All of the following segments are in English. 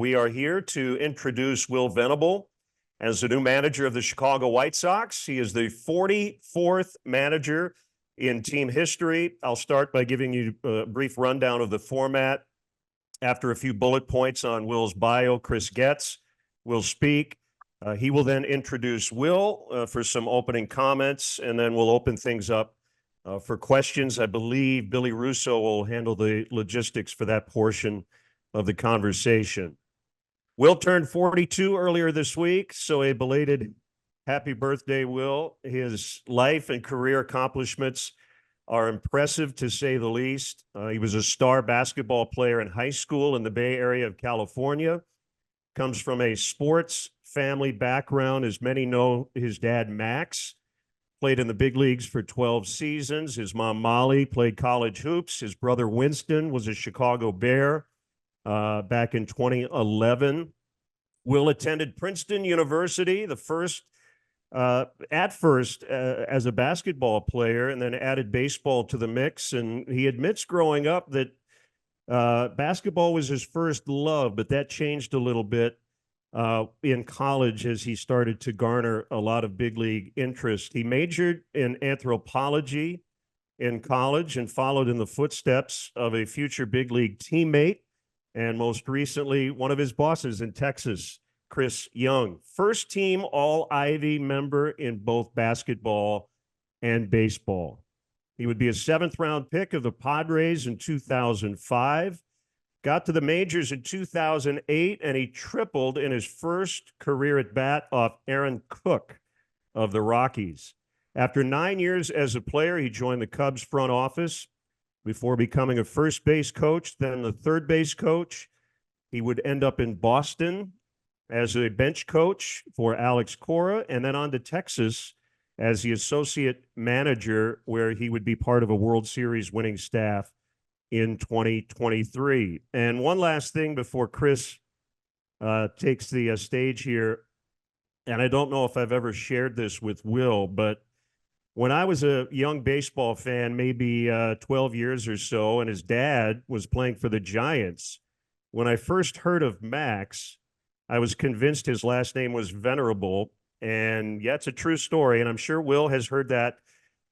we are here to introduce Will Venable as the new manager of the Chicago White Sox. He is the 44th manager in team history. I'll start by giving you a brief rundown of the format. After a few bullet points on Will's bio, Chris Getz will speak. He will then introduce Will for some opening comments, and then we'll open things up for questions. I believe Billy Russo will handle the logistics for that portion of the conversation. Will turned 42 earlier this week, so a belated happy birthday, Will. His life and career accomplishments are impressive, to say the least. He was a star basketball player in high school in the Bay Area of California. Comes from a sports family background. As many know, his dad, Max, played in the big leagues for 12 seasons. His mom, Molly, played college hoops. His brother, Winston, was a Chicago Bear back in 2011. Will attended Princeton University, as a basketball player, and then added baseball to the mix. And he admits growing up that basketball was his first love, but that changed a little bit in college as he started to garner a lot of big league interest. He majored in anthropology in college and followed in the footsteps of a future big league teammate and most recently one of his bosses in Texas, Chris Young. First team All-Ivy member in both basketball and baseball. He would be a seventh-round pick of the Padres in 2005. Got to the majors in 2008, and he tripled in his first career at bat off Aaron Cook of the Rockies. After 9 years as a player, he joined the Cubs front office before becoming a first base coach, then the third base coach. He would end up in Boston as a bench coach for Alex Cora, and then on to Texas as the associate manager, where he would be part of a World Series winning staff in 2023. And one last thing before Chris takes the stage here, and I don't know if I've ever shared this with Will, but when I was a young baseball fan, maybe 12 years or so, and his dad was playing for the Giants, when I first heard of Max, I was convinced his last name was Venable. And yeah, it's a true story, and I'm sure Will has heard that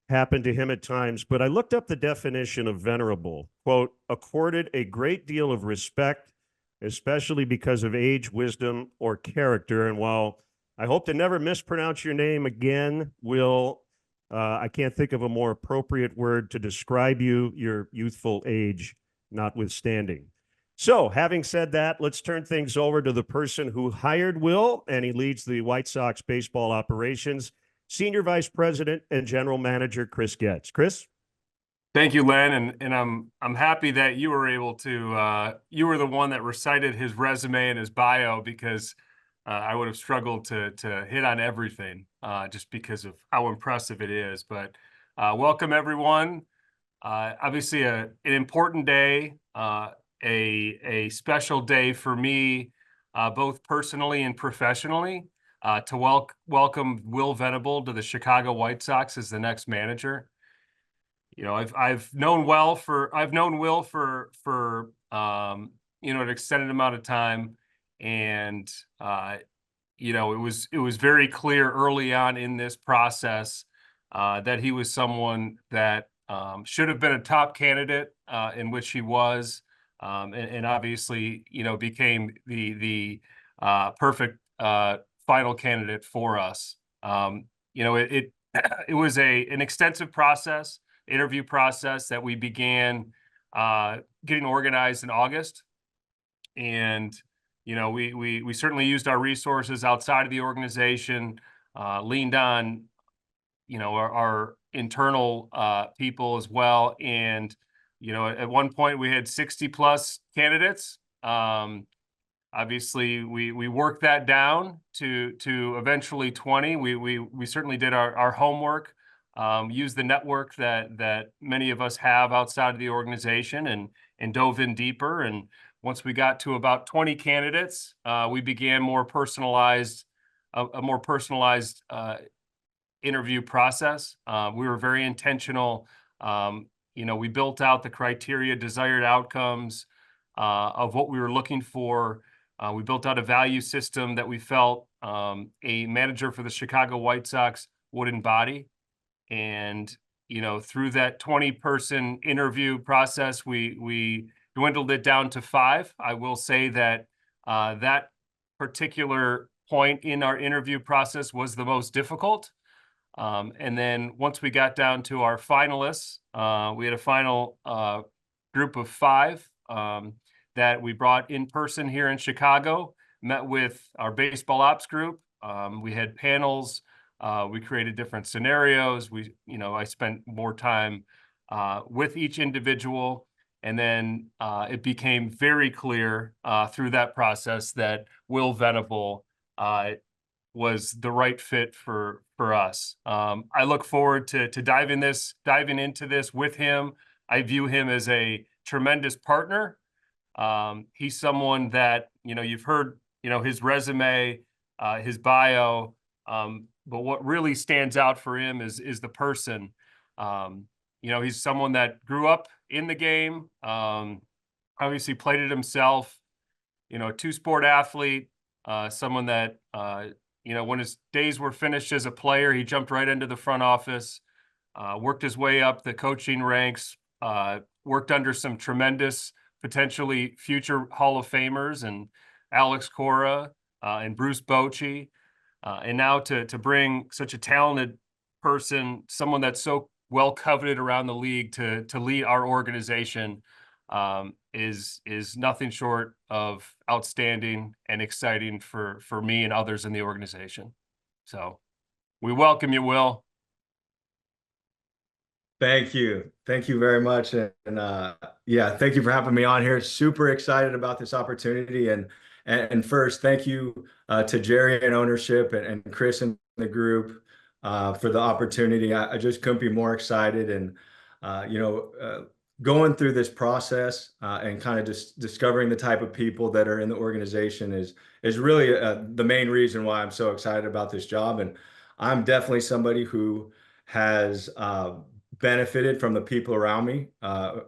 happen to him at times. But I looked up the definition of venerable. Quote, accorded a great deal of respect, especially because of age, wisdom, or character. And while I hope to never mispronounce your name again, Will, I can't think of a more appropriate word to describe you, your youthful age notwithstanding. So, having said that, let's turn things over to the person who hired Will, and he leads the White Sox baseball operations, Senior Vice President and General Manager Chris Getz. Chris? Thank you, Len, and I'm happy that you were able to, you were the one that recited his resume and his bio, because I would have struggled to hit on everything just because of how impressive it is. But welcome, everyone. Obviously, an important day, a special day for me, both personally and professionally, to welcome Will Venable to the Chicago White Sox as the next manager. You know, I've known Will for an extended amount of time, and you know, it was very clear early on in this process that he was someone that should have been a top candidate, in which he was, and obviously, you know, became the perfect final candidate for us. You know, it was an extensive process, interview process that we began getting organized in August, and you know, we certainly used our resources outside of the organization, leaned on, you know, our internal people as well. And, you know, at one point we had 60 plus candidates. Obviously we worked that down to eventually 20. We certainly did our homework, used the network that many of us have outside of the organization, and dove in deeper. And once we got to about 20 candidates, we began a more personalized interview process. We were very intentional. You know, we built out the criteria, desired outcomes of what we were looking for We built out a value system that we felt a manager for the Chicago White Sox would embody. And, through that 20-person interview process, we dwindled it down to 5. I will say that that particular point in our interview process was the most difficult. And then once we got down to our finalists, we had a final group of 5 that we brought in person here in Chicago, met with our baseball ops group. We had panels. We created different scenarios. I spent more time with each individual. And then it became very clear through that process that Will Venable was the right fit for us. I look forward to diving into this with him. I view him as a tremendous partner. He's someone that, you've heard, his resume, his bio, but what really stands out for him is the person. He's someone that grew up in the game, obviously played it himself, a 2-sport athlete, someone that, when his days were finished as a player, he jumped right into the front office, worked his way up the coaching ranks, worked under some tremendous, potentially future Hall of Famers and Cora and Bruce Bochy. And now to bring such a talented person, someone that's so well coveted around the league to lead our organization is nothing short of outstanding and exciting for me and others in the organization. So we welcome you, Will. Thank you. Thank you very much. And yeah, thank you for having me on here. Super excited about this opportunity. And first, thank you to Jerry and ownership and Chris and the group for the opportunity. I just couldn't be more excited. And, going through this process and kind of just discovering the type of people that are in the organization is really the main reason why I'm so excited about this job. And I'm definitely somebody who has benefited from the people around me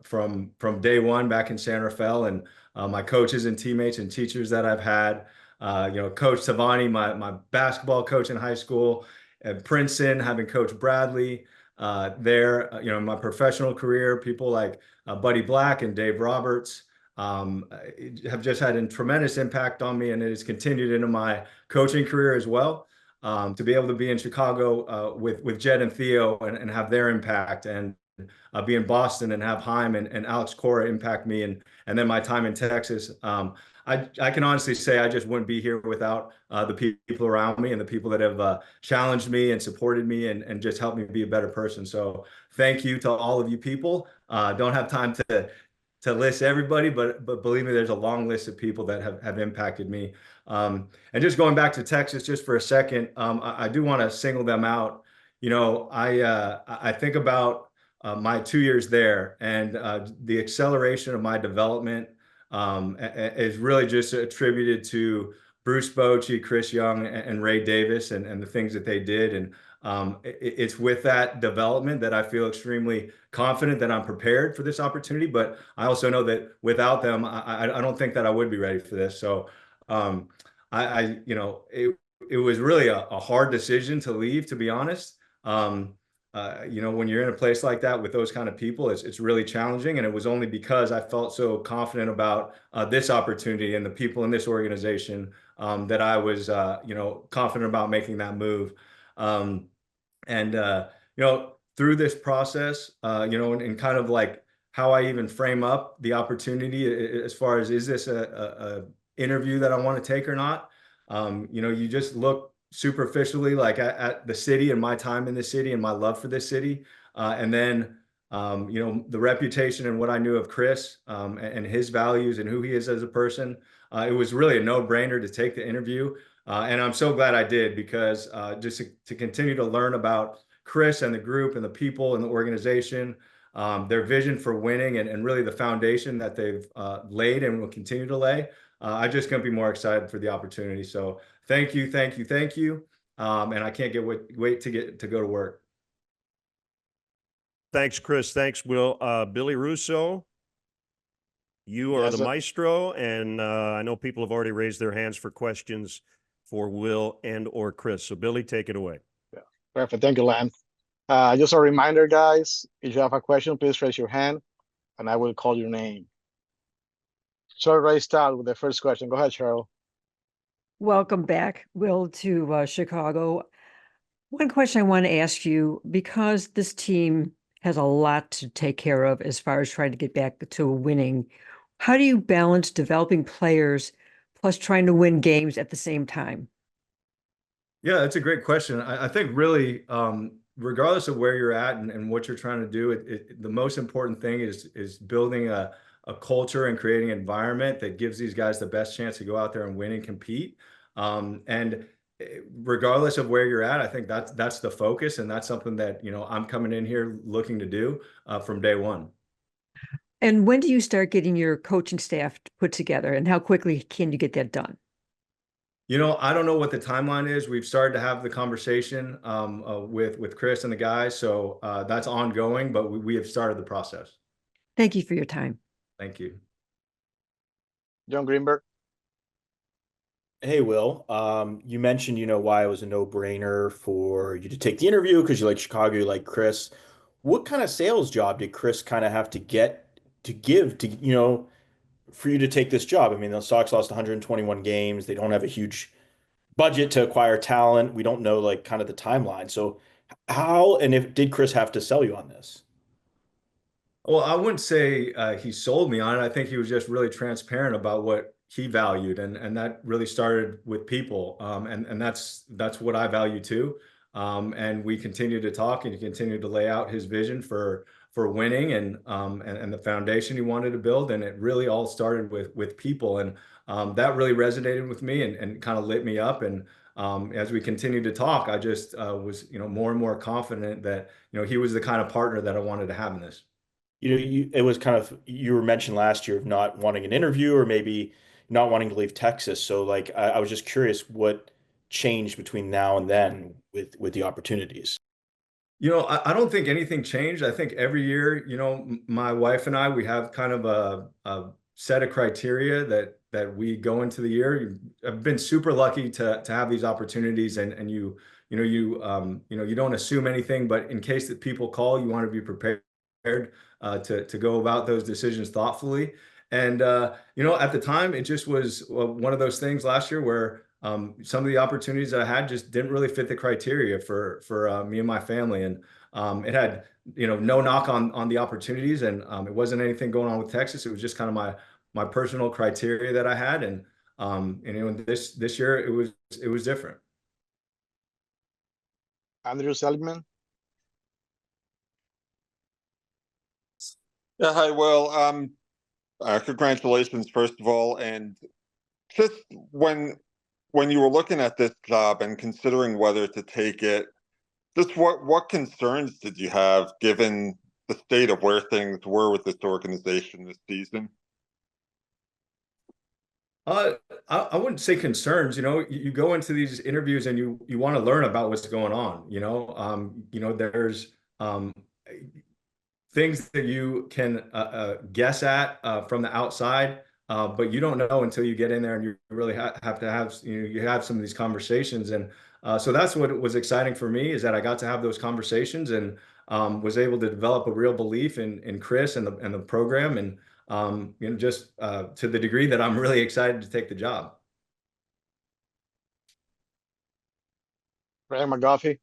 from day one back in San Rafael, and my coaches and teammates and teachers that I've had. Coach Tavani, my basketball coach in high school, at Princeton, having Coach Bradley there. In my professional career, people like Buddy Black and Dave Roberts have just had a tremendous impact on me, and it has continued into my coaching career as well. To be able to be in Chicago with Jed and Theo and have their impact, and be in Boston and have Haim and Alex Cora impact me, and then my time in Texas. I can honestly say I just wouldn't be here without the people around me and the people that have challenged me and supported me and just helped me be a better person. So thank you to all of you people. Don't have time to list everybody, but believe me, there's a long list of people that have impacted me. And just going back to Texas just for a second, I do want to single them out. I think about my 2 years there, and the acceleration of my development is really just attributed to Bruce Bochy, Chris Young, and Ray Davis, and the things that they did. And it's with that development that I feel extremely confident that I'm prepared for this opportunity. But I also know that without them, I don't think that I would be ready for this. So it was really a hard decision to leave, to be honest. When you're in a place like that with those kind of people, it's really challenging. And it was only because I felt so confident about this opportunity and the people in this organization that I was, confident about making that move. Through this process, and kind of like how I even frame up the opportunity as far as, is this a interview that I want to take or not? You just look superficially like at the city and my time in the city and my love for this city. And then, the reputation and what I knew of Chris and his values and who he is as a person, it was really a no-brainer to take the interview. And I'm so glad I did, because just to continue to learn about Chris and the group and the people and the organization, their vision for winning, and really the foundation that they've laid and will continue to lay. I just couldn't be more excited for the opportunity. So thank you. And I can't wait to go to work. Thanks, Chris. Thanks, Will. Billy Russo. You are Yes, the sir. maestro, and I know people have already raised their hands for questions for Will and or Chris. So Billy, take it away. Perfect. Thank you, Len. Just a reminder, guys, if you have a question, please raise your hand and I will call your name. So right start with the first question. Go ahead, Cheryl. Welcome back, Will, to Chicago. One question I want to ask you, because this team has a lot to take care of as far as trying to get back to winning, how do you balance developing players plus trying to win games at the same time? Yeah, that's a great question. I think really, regardless of where you're at and what you're trying to do, the most important thing is building a culture and creating an environment that gives these guys the best chance to go out there and win and compete. And regardless of where you're at, I think that's the focus, and that's something that I'm coming in here looking to do from day one. And when do you start getting your coaching staff put together, and how quickly can you get that done? I don't know what the timeline is. We've started to have the conversation with Chris and the guys, so that's ongoing, but we have started the process. Thank you for your time. Thank you. John Greenberg. Hey, Will, you mentioned, why it was a no-brainer for you to take the interview because you like Chicago, you like Chris. What kind of sales job did Chris kind of have to give to, for you to take this job? I mean, the Sox lost 121 games. They don't have a huge budget to acquire talent. We don't know like kind of the timeline. So how, and if did Chris have to sell you on this? Well, I wouldn't say he sold me on it. I think he was just really transparent about what he valued, and that really started with people, and that's what I value too. And we continue to talk, and he continued to lay out his vision for winning, and the foundation he wanted to build, and it really all started with people, and that really resonated with me and kind of lit me up. And as we continued to talk, I just was more and more confident that he was the kind of partner that I wanted to have in this. It was kind of, you were mentioned last year of not wanting an interview or maybe not wanting to leave Texas. So like, I was just curious what changed between now and then with the opportunities. I don't think anything changed. I think every year, my wife and I, we have kind of a set of criteria that we go into the year. I've been super lucky to have these opportunities, and you don't assume anything, but in case that people call, you want to be prepared to go about those decisions thoughtfully. And at the time, it just was one of those things last year where some of the opportunities I had just didn't really fit the criteria for me and my family. And it had no knock on the opportunities, and it wasn't anything going on with Texas. It was just kind of my personal criteria that I had, and this year it was different. Andrew Seligman. Yeah, hi, Will. Congratulations, first of all. And just when you were looking at this job and considering whether to take it, just what concerns did you have given the state of where things were with this organization this season? I wouldn't say concerns. You go into these interviews and you want to learn about what's going on. There's things that you can guess at from the outside, but you don't know until you get in there and you really have to have you have some of these conversations. And so that's what was exciting for me, is that I got to have those conversations and was able to develop a real belief in Chris and the program, and just to the degree that I'm really excited to take the job. Brian McGuffey.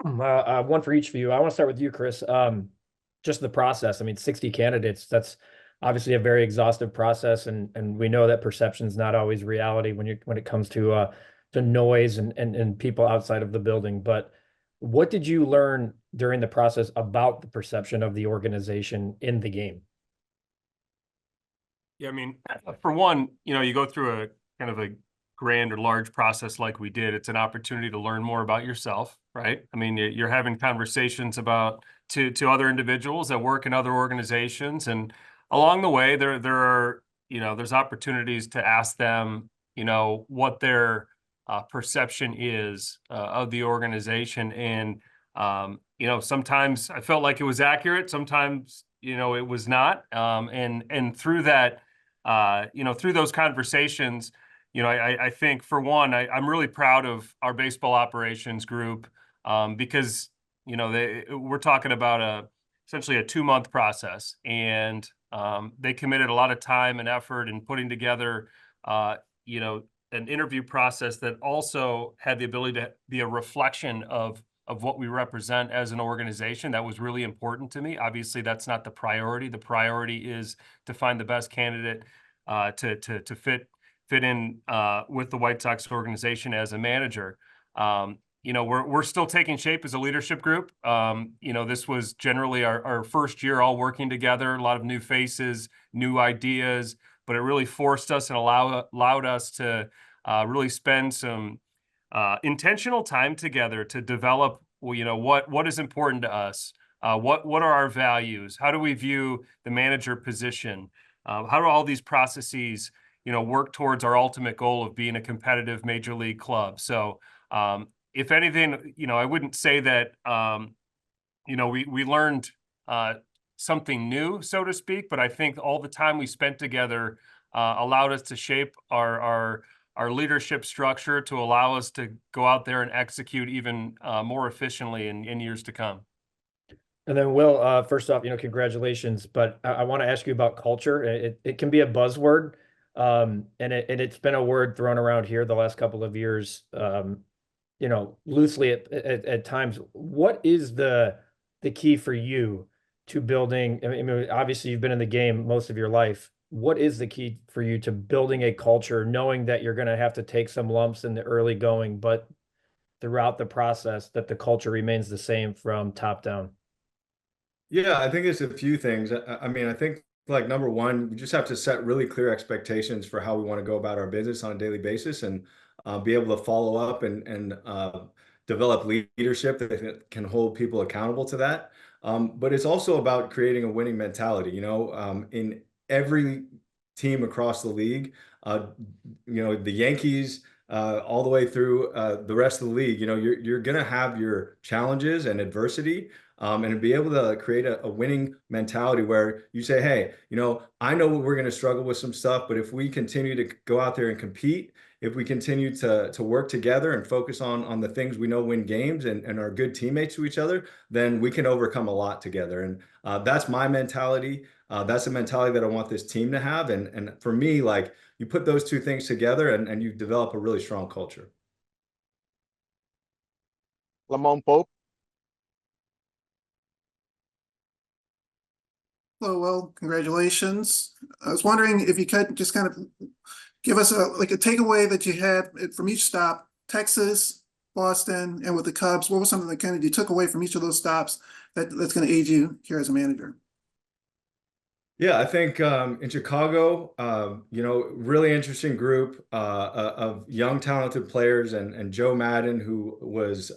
One for each of you. I want to start with you, Chris. Just the process. I mean, 60 candidates, that's obviously a very exhaustive process. And we know that perception is not always reality when it comes to noise and people outside of the building. But what did you learn during the process about the perception of the organization in the game? Yeah, I mean, for one, you go through a kind of a grand or large process like we did. It's an opportunity to learn more about yourself, right? I mean, you're having conversations about to other individuals that work in other organizations, and along the way, there are there's opportunities to ask them, what their perception is of the organization, and sometimes I felt like it was accurate. Sometimes it was not. And through that, through those conversations, I think for one, I'm really proud of our baseball operations group, because, we're talking about essentially a 2-month process, and they committed a lot of time and effort in putting together, an interview process that also had the ability to be a reflection of what we represent as an organization. That was really important to me. Obviously, that's not the priority. The priority is to find the best candidate to fit in with the White Sox organization as a manager. We're still taking shape as a leadership group. This was generally our first year all working together, a lot of new faces, new ideas, but it really forced us and allowed us to really spend some intentional time together to develop, what is important to us, what are our values, how do we view the manager position, how do all these processes, work towards our ultimate goal of being a competitive major league club. So, if anything, I wouldn't say that, we learned something new, so to speak, but I think all the time we spent together allowed us to shape our leadership structure to allow us to go out there and execute even more efficiently in years to come. And then Will, first off, congratulations, but I want to ask you about culture. It can be a buzzword, and it's been a word thrown around here the last couple of years, loosely at times. What is the key for you to building? I mean, obviously you've been in the game most of your life. What is the key for you to building a culture, knowing that you're going to have to take some lumps in the early going, but throughout the process that the culture remains the same from top down? Yeah, I think it's a few things. I mean, I think like number one, we just have to set really clear expectations for how we want to go about our business on a daily basis, and be able to follow up and develop leadership that can hold people accountable to that. But it's also about creating a winning mentality. In every team across the league, the Yankees, all the way through the rest of the league, you're going to have your challenges and adversity. And to be able to create a winning mentality where you say, hey, I know we're going to struggle with some stuff, but if we continue to go out there and compete, if we continue to work together and focus on the things we know win games and are good teammates to each other, then we can overcome a lot together. And that's my mentality. That's the mentality that I want this team to have. And for me, like, you put those two things together and you develop a really strong culture. Lamont Pope. Hello, Will. Congratulations. I was wondering if you could just kind of give us a takeaway that you had from each stop: Texas, Boston, and with the Cubs. What was something that kind of you took away from each of those stops that's going to aid you here as a manager? Yeah, I think in Chicago, really interesting group of young, talented players, and Joe Madden, who was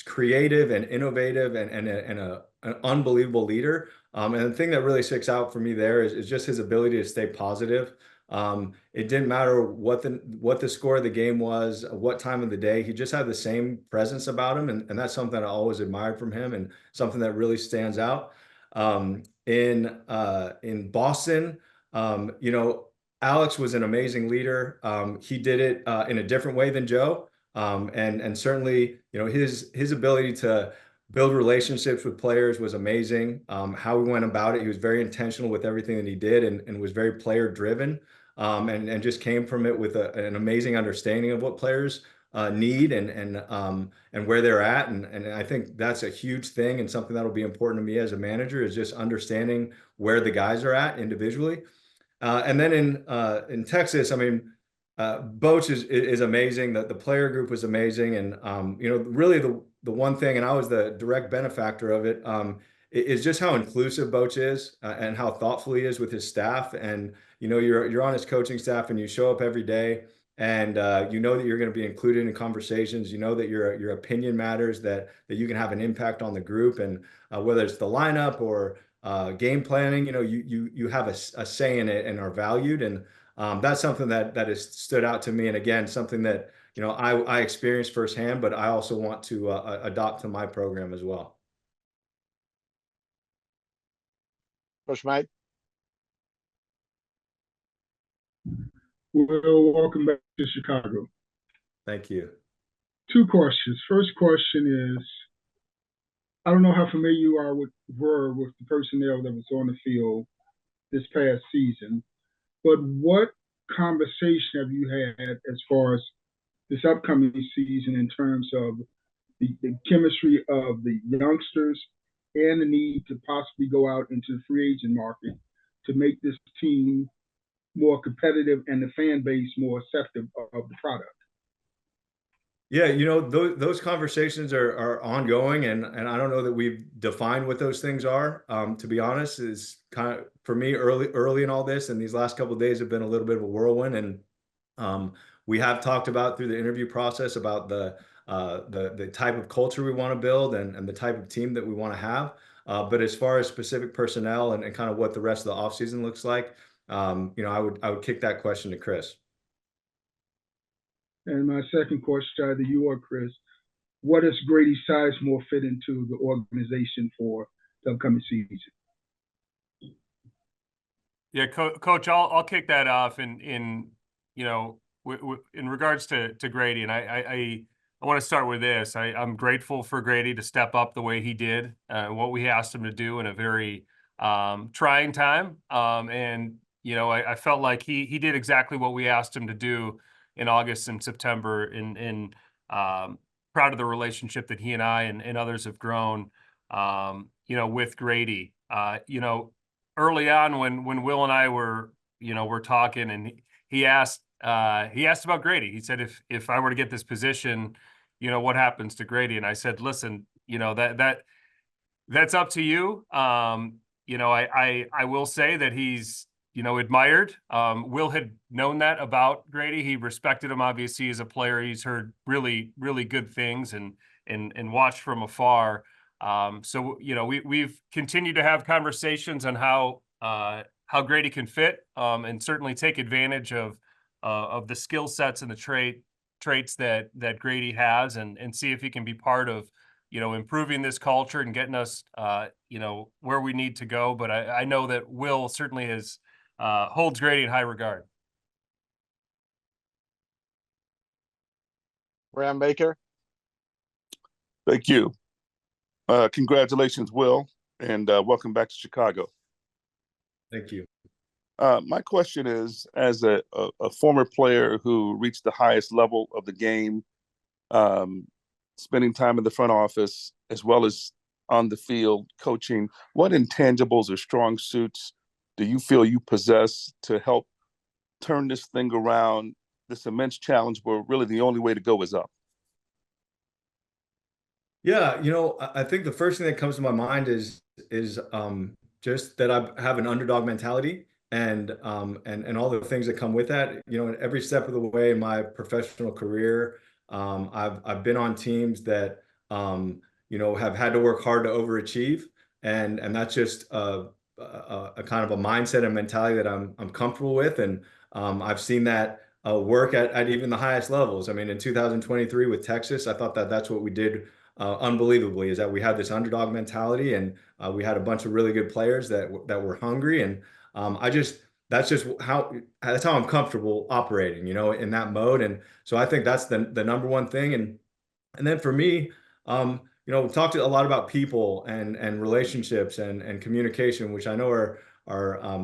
creative and innovative and an unbelievable leader. And the thing that really sticks out for me there is just his ability to stay positive. It didn't matter what the score of the game was, what time of the day. He just had the same presence about him, and that's something I always admired from him, and something that really stands out. In Boston, Alex was an amazing leader. He did it in a different way than Joe, and certainly his ability to build relationships with players was amazing. How he went about it, he was very intentional with everything that he did, and was very player driven, and just came from it with an amazing understanding of what players need and where they're at. And I think that's a huge thing, and something that'll be important to me as a manager, is just understanding where the guys are at individually. And then in Texas, I mean, Bochy is amazing. The player group was amazing. And, really the one thing, and I was the direct benefactor of it, is just how inclusive Bochy is, and how thoughtful he is with his staff. And, you're on his coaching staff, and you show up every day, and that you're going to be included in conversations. That your opinion matters, that you can have an impact on the group, and whether it's the lineup or game planning, you have a say in it and are valued. And that's something that has stood out to me, and again, something that I experienced firsthand, but I also want to adopt to my program as well. Coach Mike. Well, welcome back to Chicago. Thank you. Two questions. First question is, I don't know how familiar you were with the personnel that was on the field this past season, but what conversation have you had as far as this upcoming season in terms of the chemistry of the youngsters and the need to possibly go out into the free agent market to make this team more competitive and the fan base more accepting of the product? Yeah, you know, those conversations are ongoing, and I don't know that we've defined what those things are. To be honest, is kind of for me early in all this, and these last couple of days have been a little bit of a whirlwind. And we have talked about through the interview process about the type of culture we want to build and the type of team that we want to have. But as far as specific personnel and kind of what the rest of the offseason looks like, you know, I would kick that question to Chris. And my second question, either you or Chris, what does Grady Sizemore fit into the organization for the upcoming season? Yeah, Coach, I'll kick that off in you know, in regards to Grady, and I want to start with this. I'm grateful for Grady to step up the way he did, what we asked him to do in a very trying time. And you know, I felt like he did exactly what we asked him to do in August and September, and proud of the relationship that he and I and others have grown, you know, with Grady. You know, early on when Will and I were talking, and he asked about Grady. He said, if I were to get this position, you know, what happens to Grady? And I said, listen, you know, that's up to you. You know, I will say that he's, you know, admired. Will had known that about Grady. He respected him, obviously, as a player. He's heard really, really good things and watched from afar. So, you know, we've continued to have conversations on how Grady can fit, and certainly take advantage of the skill sets and the traits that Grady has, and see if he can be part of, you know, improving this culture and getting us, you know, where we need to go. But I know that Will certainly holds Grady in high regard. Ryan Baker. Thank you. Congratulations, Will, and welcome back to Chicago. Thank you. My question is, as a former player who reached the highest level of the game, spending time in the front office as well as on the field coaching, what intangibles or strong suits do you feel you possess to help turn this thing around, this immense challenge where really the only way to go is up? Yeah, you know, I think the first thing that comes to my mind is just that I have an underdog mentality, and all the things that come with that. You know, every step of the way in my professional career, I've been on teams that you know, have had to work hard to overachieve, and that's just a kind of a mindset and mentality that I'm comfortable with, and I've seen that work at even the highest levels. I mean, in 2023 with Texas, I thought that that's what we did unbelievably, is that we had this underdog mentality, and we had a bunch of really good players that were hungry, and that's how I'm comfortable operating, you know, in that mode. And so I think that's the number one thing. And then for me, you know, we've talked a lot about people and relationships and communication, which I know are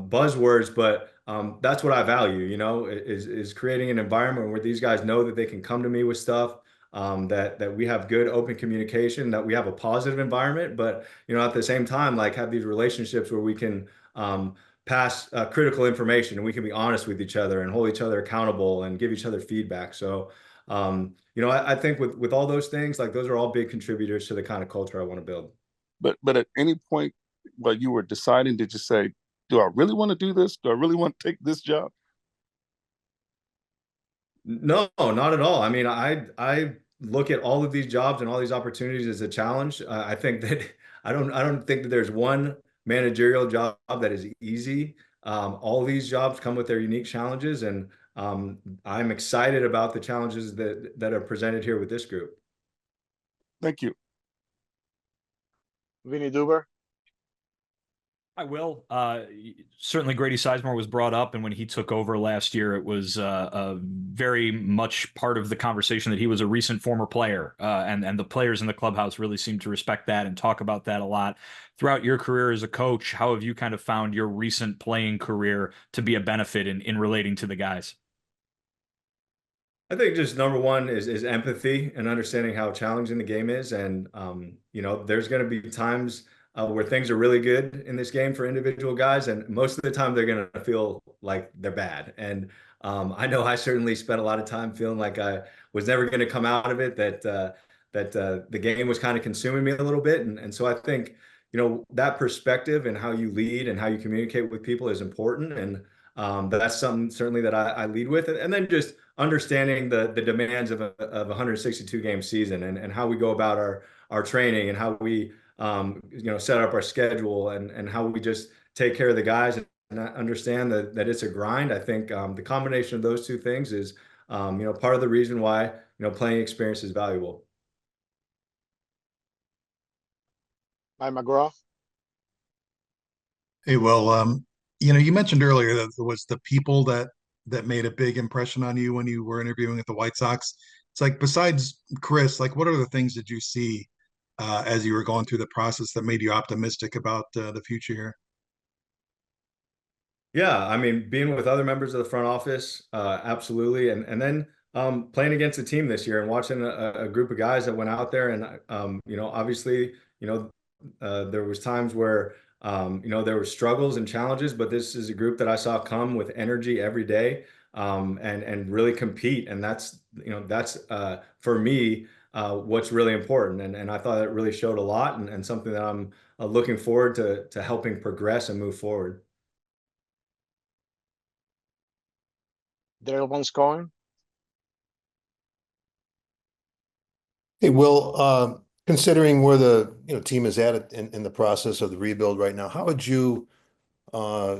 buzzwords, but that's what I value, you know, is creating an environment where these guys know that they can come to me with stuff, that we have good open communication, that we have a positive environment, but, you know, at the same time, like, have these relationships where we can pass critical information, and we can be honest with each other and hold each other accountable and give each other feedback. So, you know, I think with all those things, like, those are all big contributors to the kind of culture I want to build. But at any point while you were deciding, did you say, do I really want to do this? Do I really want to take this job? No, not at all. I mean, I look at all of these jobs and all these opportunities as a challenge. I think that I don't think that there's one managerial job that is easy. All of these jobs come with their unique challenges, and I'm excited about the challenges that are presented here with this group. Thank you. Vinny Duber. I will. Certainly Grady Sizemore was brought up, and when he took over last year, it was very much part of the conversation that he was a recent former player, and the players in the clubhouse really seem to respect that and talk about that a lot. Throughout your career as a coach, how have you kind of found your recent playing career to be a benefit in relating to the guys? I think just number one is empathy and understanding how challenging the game is. And, there's going to be times where things are really good in this game for individual guys. And most of the time they're going to feel like they're bad. And I know I certainly spent a lot of time feeling like I was never going to come out of it, that the game was kind of consuming me a little bit. And so I think, that perspective and how you lead and how you communicate with people is important. And that's something certainly that I lead with. And then just understanding the demands of a 162 game season and how we go about our training and how we set up our schedule and how we just take care of the guys and understand that it's a grind. I think the combination of those two things is part of the reason why playing experience is valuable. Mike McGraw. Hey, Will, you mentioned earlier that it was the people that made a big impression on you when you were interviewing at the White Sox. It's like, besides Chris, like, what are the things that you see as you were going through the process that made you optimistic about the future here? Yeah, I mean, being with other members of the front office, absolutely. And then playing against a team this year and watching a group of guys that went out there and, obviously, there was times where, there were struggles and challenges, but this is a group that I saw come with energy every day and really compete. And that's for me, what's really important. And I thought it really showed a lot and something that I'm looking forward to helping progress and move forward. Daryl Von Scoen. Hey, Will, considering where the team is at in the process of the rebuild right now, how would you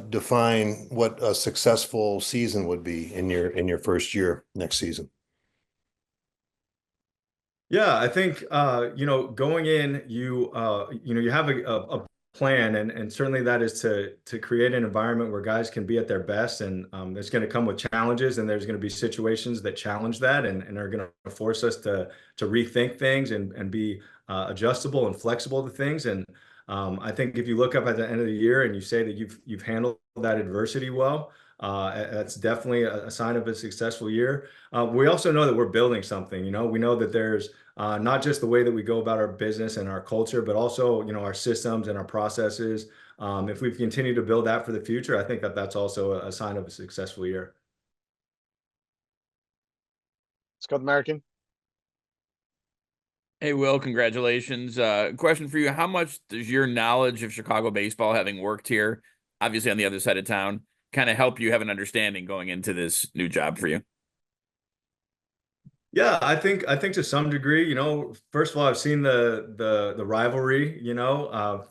define what a successful season would be in your first year next season? Yeah, I think going in, you have a plan, and certainly that is to create an environment where guys can be at their best, and it's going to come with challenges, and there's going to be situations that challenge that and are going to force us to rethink things and be adjustable and flexible to things. And I think if you look up at the end of the year and you say that you've handled that adversity well, that's definitely a sign of a successful year. We also know that we're building something. We know that there's not just the way that we go about our business and our culture, but also our systems and our processes. If we continue to build that for the future, I think that's also a sign of a successful year. Scott American. Hey, Will, congratulations. Question for you. How much does your knowledge of Chicago baseball, having worked here, obviously on the other side of town, kind of help you have an understanding going into this new job for you? Yeah, I think to some degree, first of all, I've seen the rivalry,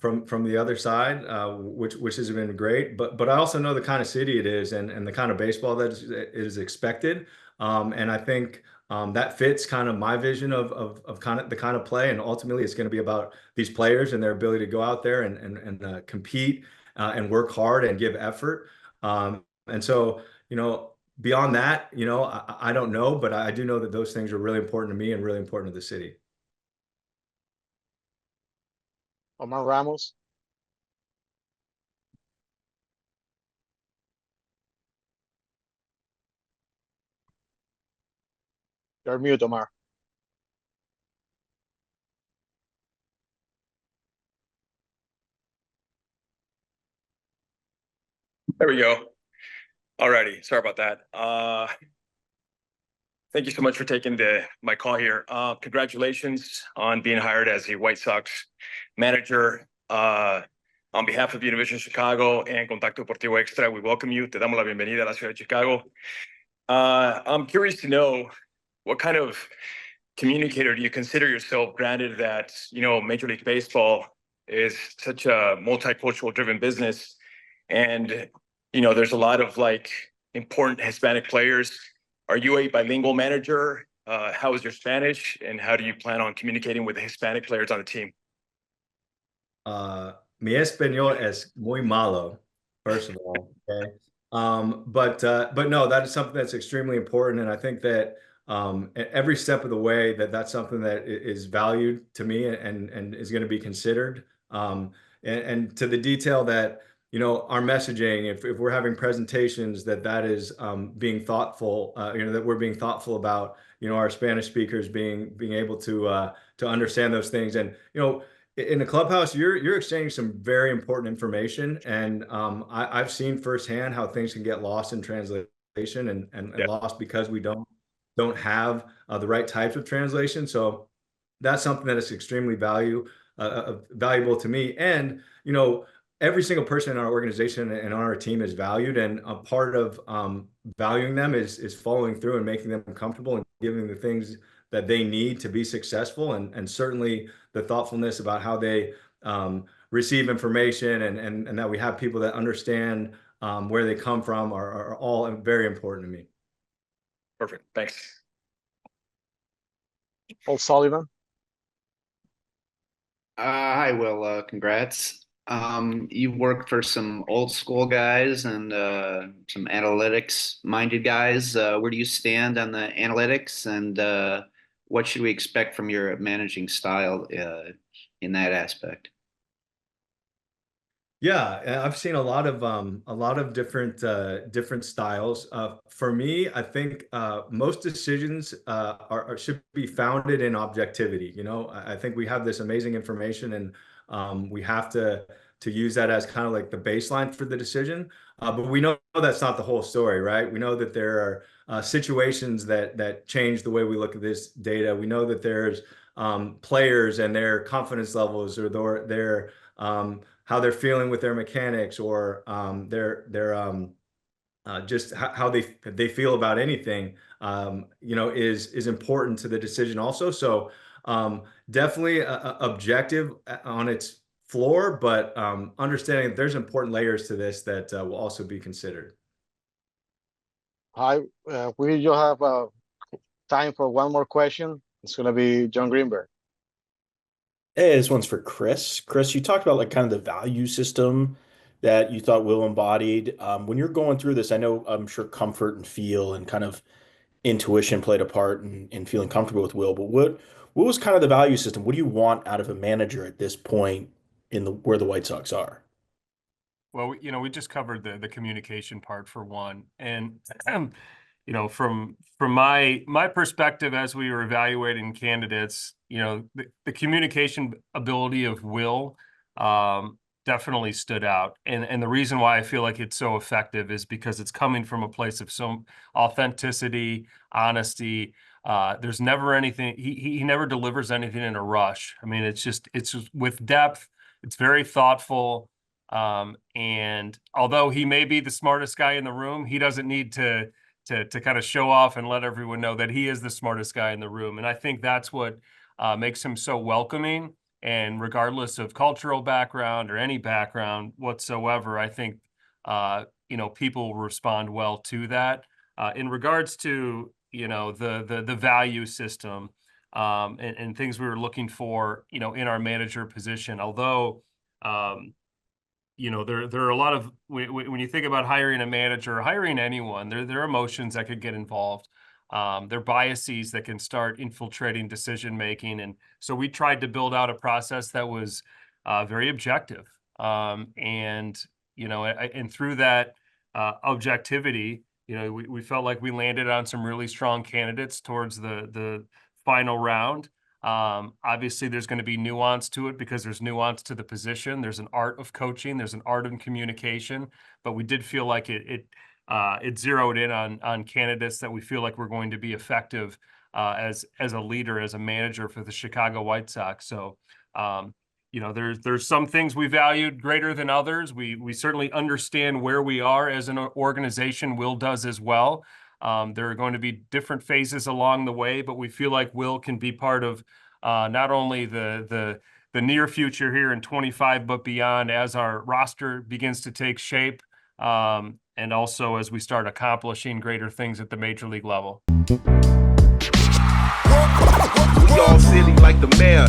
from the other side, which has been great. But I also know the kind of city it is and the kind of baseball that is expected. And I think that fits kind of my vision of kind of the kind of play. And ultimately, it's going to be about these players and their ability to go out there and compete and work hard and give effort. And so, beyond that, I don't know, but I do know that those things are really important to me and really important to the city. Omar Ramos. You're mute, Omar. There we go. Alrighty, sorry about that. Thank you so much for taking my call here. Congratulations on being hired as a White Sox manager. On behalf of the University of Chicago and Contacto Deportivo Extra, we welcome you. Te damos la bienvenida a la ciudad de Chicago. I'm curious to know what kind of communicator do you consider yourself, granted that, Major League Baseball is such a multicultural driven business. And, there's a lot of important Hispanic players. Are you a bilingual manager? How is your Spanish? And how do you plan on communicating with the Hispanic players on the team? mi español es muy malo, first of all. Okay. But no, that is something that's extremely important. And I think that every step of the way that's something that is valued to me and is going to be considered. And to the detail that, our messaging, if we're having presentations, that is being thoughtful, that we're being thoughtful about, our Spanish speakers being able to understand those things. And, in the clubhouse, you're exchanging some very important information. And I've seen firsthand how things can get lost in translation and lost because we don't have the right types of translation. So that's something that is extremely valuable to me. And, every single person in our organization and on our team is valued, and a part of valuing them is following through and making them comfortable and giving the things that they need to be successful. And certainly the thoughtfulness about how they receive information and that we have people that understand where they come from are all very important to me. Perfect. Thanks. Paul Sullivan. Hi, Will. Congrats. You worked for some old school guys and some analytics minded guys. Where do you stand on the analytics, and what should we expect from your managing style in that aspect? Yeah, I've seen a lot of different styles. For me, I think most decisions should be founded in objectivity. I think we have this amazing information, and we have to use that as kind of like the baseline for the decision. But we know that's not the whole story, right? We know that there are situations that change the way we look at this data. We know that there's players and their confidence levels, or their how they're feeling with their mechanics, or their just how they feel about anything, is important to the decision also. So definitely objective on its floor, but understanding that there's important layers to this that will also be considered. Hi, we just have time for one more question. It's going to be John Greenberg. Hey, this one's for Chris. Chris, you talked about like kind of the value system that you thought Will embodied. When you're going through this, I'm sure comfort and feel and kind of intuition played a part in feeling comfortable with Will. But what was kind of the value system? What do you want out of a manager at this point where the White Sox are? Well, we just covered the communication part for one, and from my perspective, as we were evaluating candidates, the communication ability of Will definitely stood out, and the reason why I feel like it's so effective is because it's coming from a place of some authenticity, honesty. There's never anything. He never delivers anything in a rush. I mean, it's just with depth. It's very thoughtful. And although he may be the smartest guy in the room, he doesn't need to kind of show off and let everyone know that he is the smartest guy in the room. And I think that's what makes him so welcoming. And regardless of cultural background or any background whatsoever, I think people will respond well to that. In regards to the value system and things we were looking for in our manager position, although there are a lot of when you think about hiring a manager or hiring anyone, there are emotions that could get involved. There are biases that can start infiltrating decision making, and so we tried to build out a process that was very objective. And through that objectivity, we felt like we landed on some really strong candidates towards the final round. Obviously there's going to be nuance to it because there's nuance to the position. There's an art of coaching, there's an art of communication, but we did feel like it zeroed in on candidates that we feel like we're going to be effective as a leader, as a manager for the Chicago White Sox. So there's some things we valued greater than others. We certainly understand where we are as an organization. Will does as well. There are going to be different phases along the way, but we feel like Will can be part of not only the near future here in 25, but beyond as our roster begins to take shape, and also as we start accomplishing greater things at the major league level. We all silly like the mayor.